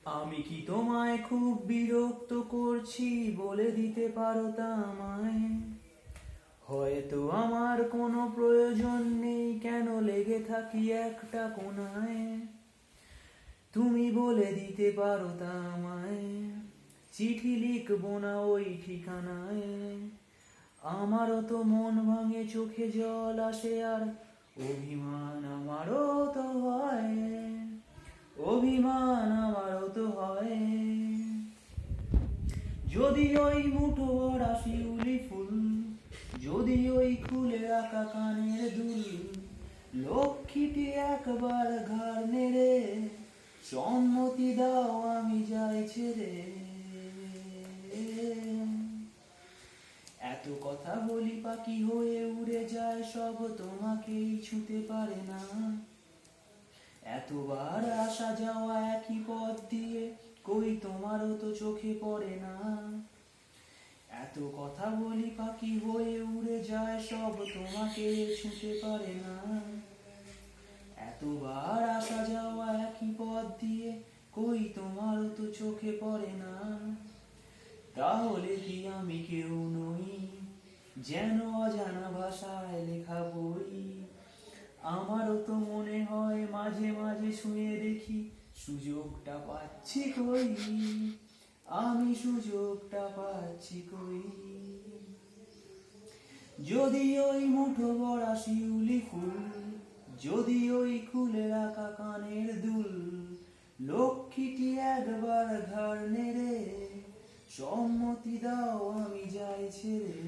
আমি কি তোমায় খুব বিরক্ত করছি বলে দিতে পারো তা আমায়? হয়তো আমার কোনো প্রয়োজন নেই, কেন লেগে থাকি একটা কোণায়। তুমি বলে দিতে পারো তা আমায়, চিঠি লিখবো না ওই ঠিকানায়। আমারও তো মন ভাঙে, চোখে জল আসে, আর অভিমান আমারও তো হয়, অভিমান আমারও তো হয়। যদি ওই মুঠো ভরা শিউলি ফুল, যদি ওই খুলে রাখা কানের দুল, লক্ষ্মীটি একবার ঘাড় নেড়ে সম্মতি দাও আমি যাই ছেড়ে। এত কথা বলি পাখি হয়ে উড়ে যায়, সব তোমাকেই ছুঁতে পারে না। এতবার আসা যাওয়া একই পথ দিয়ে, কই তোমারও তো চোখে পড়ে না। এত কথা বলি পাখি হয়ে উড়ে যায়, সব তোমাকে ছুঁতে পারে না। এতবার আসা যাওয়া একই পথ দিয়ে, কই তোমারও তো চোখে পড়ে না। তাহলে কি আমি কেউ নই, যেন অজানা ভাষায় লেখা বই? আমারও তো মনে হয় মাঝে মাঝে শুয়ে দেখি, সুযোগটা পাচ্ছি কই, আমি সুযোগটা পাচ্ছি কই। যদি ওই মুঠো ভরা শিউলি ফুল, যদি ওই খুলে রাখা কানের দুল, লক্ষ্মীটি একবার ঘাড় নেড়ে সম্মতি দাও আমি যাই ছেড়ে।